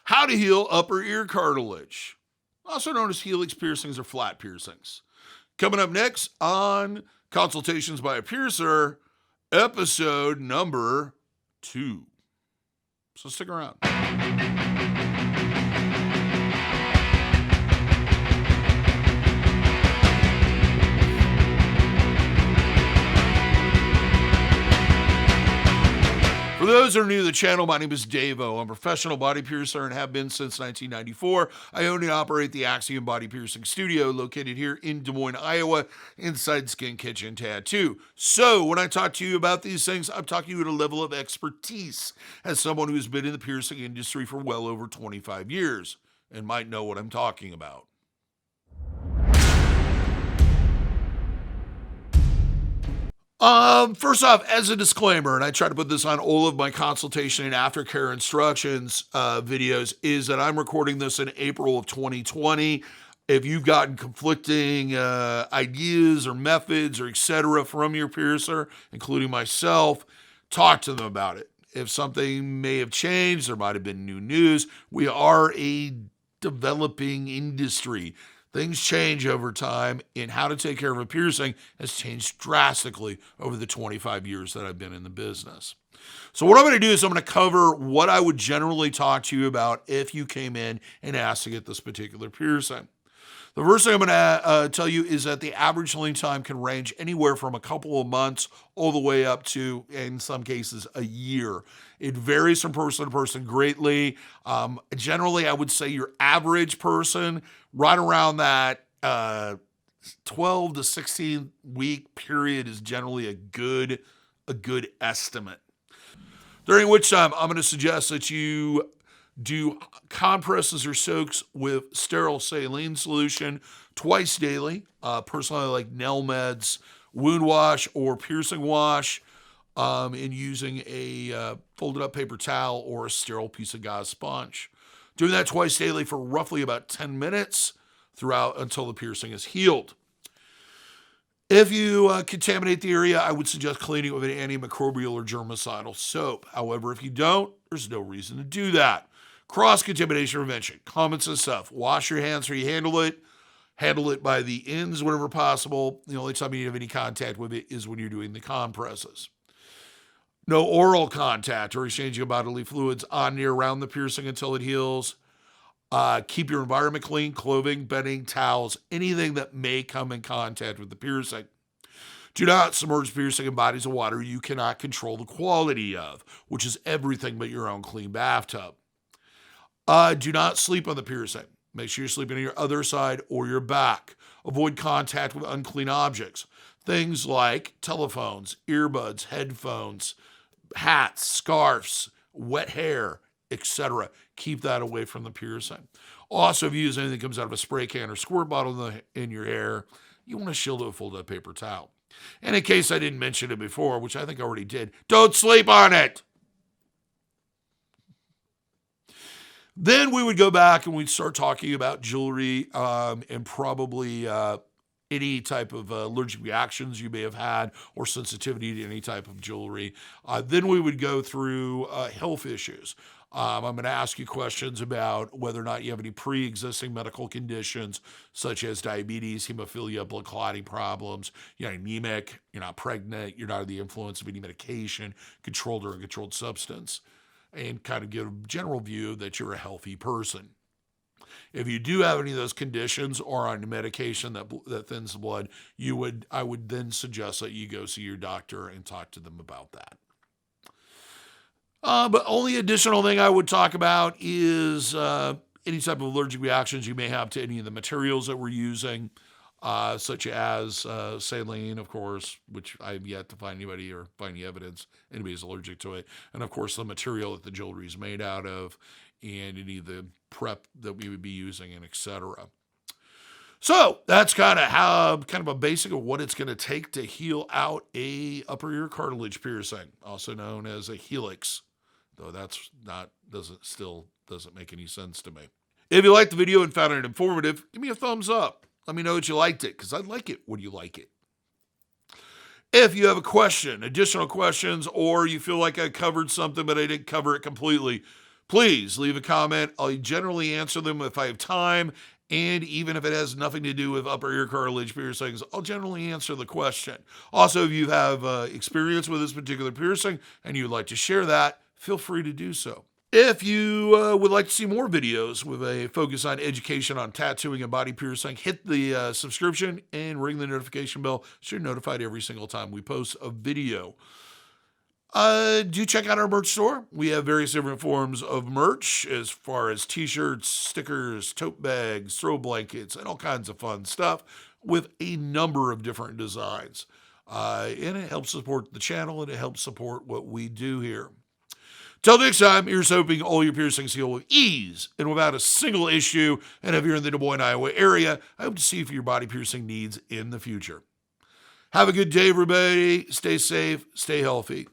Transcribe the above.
How to heal upper ear cartilage, also known as Helix piercings or flat piercings. Coming up next on Consultations by a Piercer, episode number 2. So stick around. For those that are new to the channel, my name is DaVo. I'm a professional body piercer and have been since 1994. I own and operate the Axiom Body Piercing Studio located here in Des Moines, Iowa, inside Skin Kitchen Tattoo. So when I talk to you about these things, I'm talking to you at a level of expertise as someone who's been in the piercing industry for well over 25 years and might know what I'm talking about. First off, as a disclaimer, and I try to put this on all of my consultation and aftercare instructions videos, is that I'm recording this in April of 2020. If you've gotten conflicting ideas or methods or etc. from your piercer, including myself, talk to them about it. If something may have changed, there might have been new news. We are a developing industry. Things change over time, and how to take care of a piercing has changed drastically over the 25 years that I've been in the business. So what I'm going to do is I'm going to cover what I would generally talk to you about if you came in and asked to get this particular piercing. The first thing I'm going to tell you is that the average healing time can range anywhere from a couple of months all the way up to, in some cases, a year. It varies from person to person greatly. Generally, I would say your average person, right around that 12 to 16 week period is generally a good estimate. During which time, I'm going to suggest that you do compresses or soaks with sterile saline solution twice daily. Personally, I like nail meds, wound wash, or piercing wash, and using a folded up paper towel or a sterile piece of gauze sponge. Doing that twice daily for roughly about 10 minutes throughout until the piercing is healed. If you contaminate the area, I would suggest cleaning it with an antimicrobial or germicidal soap. However, if you don't, there's no reason to do that. Cross-contamination prevention, common sense stuff. Wash your hands before you handle it. Handle it by the ends whenever possible. The only time you have any contact with it is when you're doing the compresses. No oral contact or exchanging of bodily fluids on, near, around the piercing until it heals. Keep your environment clean, clothing, bedding, towels, anything that may come in contact with the piercing. Do not submerge piercing in bodies of water you cannot control the quality of, which is everything but your own clean bathtub. Do not sleep on the piercing. Make sure you're sleeping on your other side or your back. Avoid contact with unclean objects. Things like telephones, earbuds, headphones, hats, scarves, wet hair, etc. Keep that away from the piercing. Also, if you use anything that comes out of a spray can or squirt bottle in your hair, you want to shield it with a folded paper towel. And in case I didn't mention it before, which I think I already did, don't sleep on it. Then we would go back and we'd start talking about jewelry and probably any type of allergic reactions you may have had or sensitivity to any type of jewelry. Then we would go through health issues. I'm going to ask you questions about whether or not you have any pre-existing medical conditions such as diabetes, hemophilia, blood clotting problems, you're anemic, you're not pregnant, you're not under the influence of any medication, controlled or uncontrolled substance, and kind of get a general view that you're a healthy person. If you do have any of those conditions or on medication that thins the blood, I would then suggest that you go see your doctor and talk to them about that. But only additional thing I would talk about is any type of allergic reactions you may have to any of the materials that we're using, such as saline, of course, which I've yet to find anybody or find any evidence anybody's allergic to it. And of course, the material that the jewelry is made out of and any of the prep that we would be using and etc. So that's kind of a basic of what it's going to take to heal out a upper ear cartilage piercing, also known as a helix, though doesn't make any sense to me. If you liked the video and found it informative, give me a thumbs up. Let me know that you liked it, because I like it when you like it. If you have a question, additional questions, or you feel like I covered something but I didn't cover it completely, please leave a comment. I'll generally answer them if I have time. And even if it has nothing to do with upper ear cartilage piercings, I'll generally answer the question. Also, if you have experience with this particular piercing and you'd like to share that, feel free to do so. If you would like to see more videos with a focus on education on tattooing and body piercing, hit the subscription and ring the notification bell so you're notified every single time we post a video. Do check out our merch store. We have various different forms of merch as far as t-shirts, stickers, tote bags, throw blankets, and all kinds of fun stuff with a number of different designs. And it helps support the channel and it helps support what we do here. Till next time, here's hoping all your piercings heal with ease and without a single issue. And if you're in the Des Moines, Iowa area, I hope to see you for your body piercing needs in the future. Have a good day, everybody. Stay safe, stay healthy.